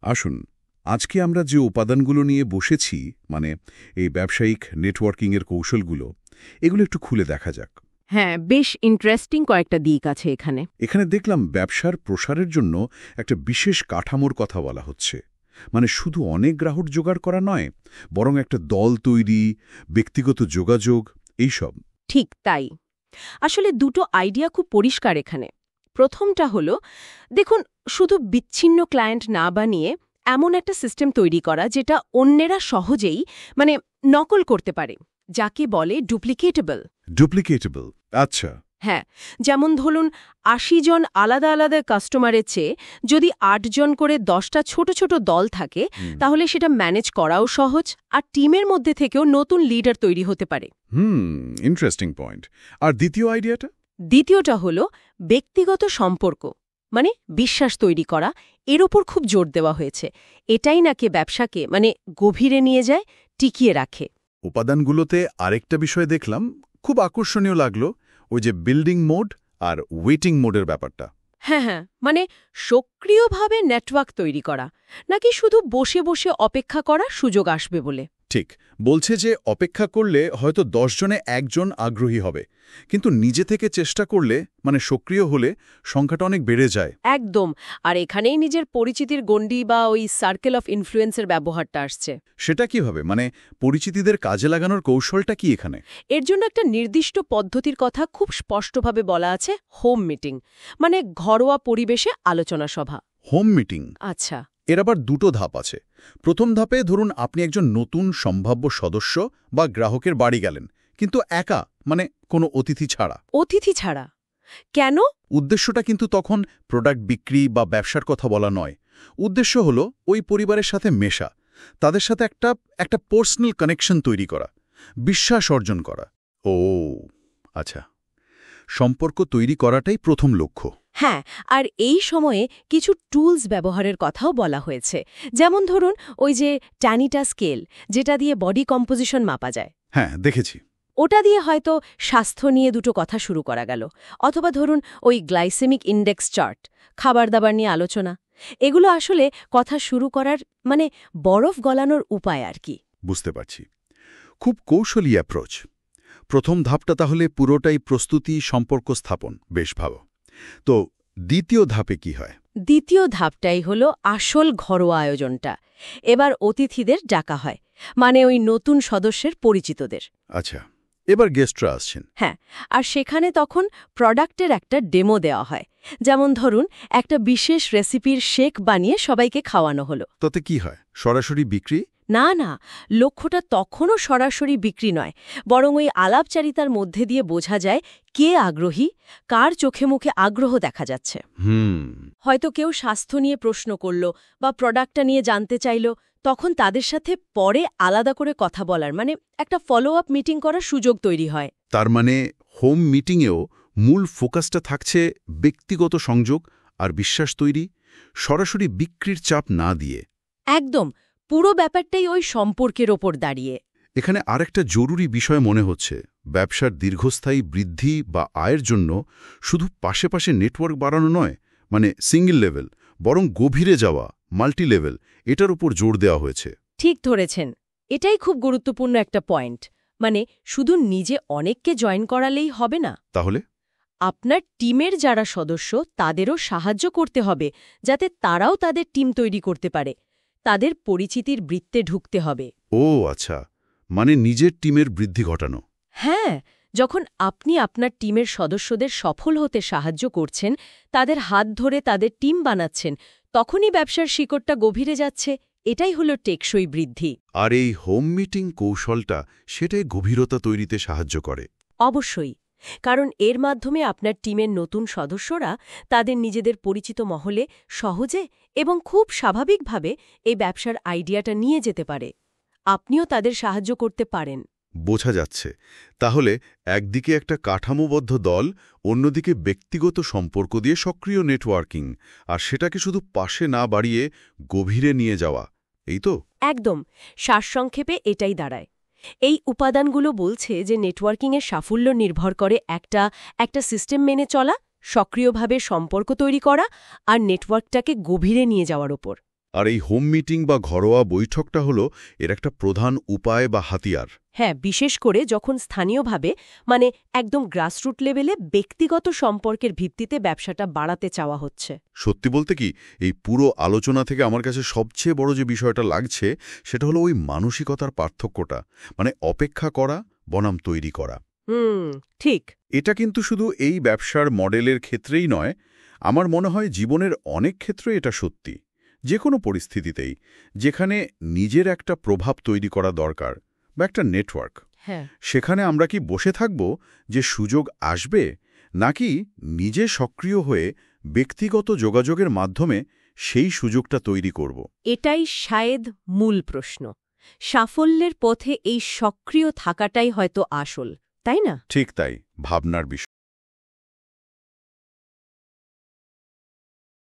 আসুন আজকে আমরা যে উপাদানগুলো নিয়ে বসেছি মানে এই ব্যবসায়িক নেটওয়ার্কিংয়ের কৌশলগুলো এগুলো একটু খুলে দেখা যাক। হ্যাঁ, বেশ ইন্টারেস্টিং কয়েকটা দিক আছে এখানে। এখানে দেখলাম ব্যবসার প্রসারের জন্য একটা বিশেষ কাঠামোর কথা বলা হচ্ছে, মানে শুধু অনেক গ্রাহক জোগাড় করা নয়, বরং একটা দল তৈরি, ব্যক্তিগত যোগাযোগ, এইসব। ঠিক তাই। আসলে দুটো আইডিয়া খুব পরিষ্কার এখানে। প্রথমটা হলো, দেখুন, শুধু বিচ্ছিন্ন ক্লায়েন্ট না বানিয়ে এমন একটা সিস্টেম তৈরি করা যেটা অন্যেরা সহজেই নকল করতে পারে, যাকে বলে ডুপ্লিকেটেবল। ডুপ্লিকেটেবল, আচ্ছা। হ্যাঁ, যেমন ধরুন ৮০ জন আলাদা আলাদা কাস্টমারের চেয়ে যদি ৮ জন করে ১০টা ছোট ছোট দল থাকে, তাহলে সেটা ম্যানেজ করাও সহজ, আর টিমের মধ্যে থেকেও নতুন লিডার তৈরি হতে পারে। Interesting point. আর দ্বিতীয় আইডিয়াটা? দ্বিতীয়টা হলো ব্যক্তিগত সম্পর্ক, মানে বিশ্বাস তৈরি করা। এর ওপর খুব জোর দেওয়া হয়েছে। এটাই নাকি ব্যবসাকে গভীরে নিয়ে যায়, টিকিয়ে রাখে। উপাদানগুলোতে আরেকটা বিষয় দেখলাম, খুব আকর্ষণীয় লাগলো, ওই যে বিল্ডিং মোড আর ওয়েটিং মোডের ব্যাপারটা। হ্যাঁ, সক্রিয়ভাবে নেটওয়ার্ক তৈরি করা, নাকি শুধু বসে বসে অপেক্ষা করার সুযোগ আসবে বলে। ঠিক বলছে যে অপেক্ষা করলে হয়তো ১০ জনে একজন আগ্রহী হবে, কিন্তু নিজে থেকে চেষ্টা করলে সক্রিয় হলে সংখ্যাটা অনেক বেড়ে যায়। একদম। আর এখানেই নিজের পরিচিতির গণ্ডি বা ওই সার্কেল অফ ইনফ্লুয়েন্সের ব্যবহারটা আসছে। সেটা কিভাবে, পরিচিতিদের কাজে লাগানোর কৌশলটা কি এখানে? এর জন্য একটা নির্দিষ্ট পদ্ধতির কথা খুব স্পষ্টভাবে বলা আছে, হোম মিটিং, ঘরোয়া পরিবেশে আলোচনা সভা। হোম মিটিং, আচ্ছা। এর আবার দুটো ধাপ আছে। প্রথম ধাপে ধরুন আপনি একজন নতুন সম্ভাব্য সদস্য বা গ্রাহকের বাড়ি গেলেন, কিন্তু একা, কোনো অতিথি ছাড়া। অতিথি ছাড়া? কেন? উদ্দেশ্যটা কিন্তু তখন প্রোডাক্ট বিক্রি বা ব্যবসার কথা বলা নয়। উদ্দেশ্য হলো ওই পরিবারের সাথে মেশা, তাদের সাথে একটা পার্সোনাল কানেকশন তৈরি করা, বিশ্বাস অর্জন করা। ও আচ্ছা, সম্পর্ক তৈরি করাটাই প্রথম লক্ষ্য। হ্যাঁ, আর এই সময়ে কিছু টুলস ব্যবহারের কথাও বলা হয়েছে। যেমন ধরুন ওই যে ট্যানিটা স্কেল, যেটা দিয়ে বডি কম্পোজিশন মাপা যায়। হ্যাঁ, দেখেছি। ওটা দিয়ে হয়তো স্বাস্থ্য নিয়ে দুটো কথা শুরু করা গেল। অথবা ধরুন ওই গ্লাইসেমিক ইন্ডেক্স চার্ট, খাবার দাবার নিয়ে আলোচনা। এগুলো আসলে কথা শুরু করার বরফ গলানোর উপায় আর কি। বুঝতে পারছি। খুব কৌশলী অ্যাপ্রোচ। প্রথম ধাপটা তাহলে পুরোটাই প্রস্তুতি, সম্পর্ক স্থাপন, বেশ ভালো। তো দ্বিতীয় ধাপে কি হয়? দ্বিতীয় ধাপটাই হলো আসল ঘরোয়া আয়োজনটা। এবার অতিথিদের ডাকা হয়, ওই নতুন সদস্যের পরিচিতদের। আচ্ছা, এবার গেস্টরা আসছেন। হ্যাঁ, আর সেখানে তখন প্রোডাক্টের একটা ডেমো দেওয়া হয়। যেমন ধরুন একটা বিশেষ রেসিপির শেক বানিয়ে সবাইকে খাওয়ানো হলো। তাতে কি হয়, সরাসরি বিক্রি? না, লক্ষ্যটা তখনও সরাসরি বিক্রি নয়, বরং ওই আলাপচারিতার মধ্যে দিয়ে বোঝা যায় কে আগ্রহী, কার চোখে মুখে আগ্রহ দেখা যাচ্ছে। হয়তো কেউ স্বাস্থ্য নিয়ে প্রশ্ন করল বা প্রোডাক্টটা নিয়ে জানতে চাইল, তখন তাদের সাথে পরে আলাদা করে কথা বলার একটা ফলো আপ মিটিং করার সুযোগ তৈরি হয়। তার হোম মিটিংয়েও মূল ফোকাসটা থাকছে ব্যক্তিগত সংযোগ আর বিশ্বাস তৈরি, সরাসরি বিক্রির চাপ না দিয়ে। একদম, পুরো ব্যাপারটাই ওই সম্পর্কের ওপর দাঁড়িয়ে। এখানে আরেকটা জরুরি বিষয় মনে হচ্ছে, ব্যবসার দীর্ঘস্থায়ী বৃদ্ধি বা আয়ের জন্য শুধু পাশে পাশে নেটওয়ার্ক বাড়ানো নয়, সিঙ্গল লেভেল, বরং গভীরে যাওয়া, মাল্টি লেভেল, এটার উপর জোর দেওয়া হয়েছে। ঠিক ধরেছেন, এটাই খুব গুরুত্বপূর্ণ একটা পয়েন্ট। শুধু নিজে অনেককে জয়েন করালেই হবে না। তাহলে আপনার টিমের যারা সদস্য তাদেরও সাহায্য করতে হবে, যাতে তারাও তাদের টিম তৈরি করতে পারে। তাদের পরিচিতির বৃত্তে ঢুকতে হবে। ও আচ্ছা, নিজের টিমের বৃদ্ধি ঘটানো। হ্যাঁ, যখন আপনি আপনার টিমের সদস্যদের সফল হতে সাহায্য করছেন, তাদের হাত ধরে তাদের টিম বানাচ্ছেন, তখনই ব্যবসার শিকড়টা গভীরে যাচ্ছে। এটাই হলো টেকসই বৃদ্ধি। আর এই হোম মিটিং কৌশলটা সেটাই গভীরতা তৈরিতে সাহায্য করে। অবশ্যই, কারণ এর মাধ্যমে আপনার টিমের নতুন সদস্যরা তাদের নিজেদের পরিচিত মহলে সহজে এবং খুব স্বাভাবিকভাবে এই ব্যবসার আইডিয়াটা নিয়ে যেতে পারে। আপনিও তাদের সাহায্য করতে পারেন। বোঝা যাচ্ছে। তাহলে একদিকে একটা কাঠামোবদ্ধ দল, অন্যদিকে ব্যক্তিগত সম্পর্ক দিয়ে সক্রিয় নেটওয়ার্কিং, আর সেটাকে শুধু পাশে না বাড়িয়ে গভীরে নিয়ে যাওয়া, এই তো? একদম, সারসংক্ষেপে এটাই দাঁড়ায়। এই উপাদানগুলো বলছে যে নেটওয়ার্কিংয়ের সাফল্য নির্ভর করে একটা সিস্টেম মেনে চলা, সক্রিয়ভাবে সম্পর্ক তৈরি করা আর নেটওয়ার্কটাকে গভীরে নিয়ে যাওয়ার ওপর। আর এই হোম মিটিং বা ঘরোয়া বৈঠকটা হলো এর একটা প্রধান উপায় বা হাতিয়ার। হ্যাঁ, বিশেষ করে যখন স্থানীয়ভাবে মানে একদম গ্রাসরুট লেভেলে ব্যক্তিগত সম্পর্কের ভিত্তিতে ব্যবসাটা বাড়াতে চাওয়া হচ্ছে। সত্যি বলতে কি, এই পুরো আলোচনা থেকে আমার কাছে সবচেয়ে বড় যে বিষয়টা লাগছে সেটা হলো ওই মানসিকতার পার্থক্যটা, মানে অপেক্ষা করা বনাম তৈরি করা। ঠিক। এটা কিন্তু শুধু এই ব্যবসার মডেলের ক্ষেত্রেই নয়, আমার মনে হয় জীবনের অনেক ক্ষেত্রে এটা সত্যি। যে কোনো পরিস্থিতিতেই যেখানে নিজের একটা প্রভাব তৈরি করা দরকার বা একটা নেটওয়ার্ক, হ্যাঁ, সেখানে আমরা কি বসে থাকব যে সুযোগ আসবে, নাকি নিজে সক্রিয় হয়ে ব্যক্তিগত যোগাযোগের মাধ্যমে সেই সুযোগটা তৈরি করব? এটাই শায়দ মূল প্রশ্ন। সাফল্যের পথে এই সক্রিয় থাকাটাই হয়তো আসল, তাই না? ঠিক তাই, ভাবনার বিষয়।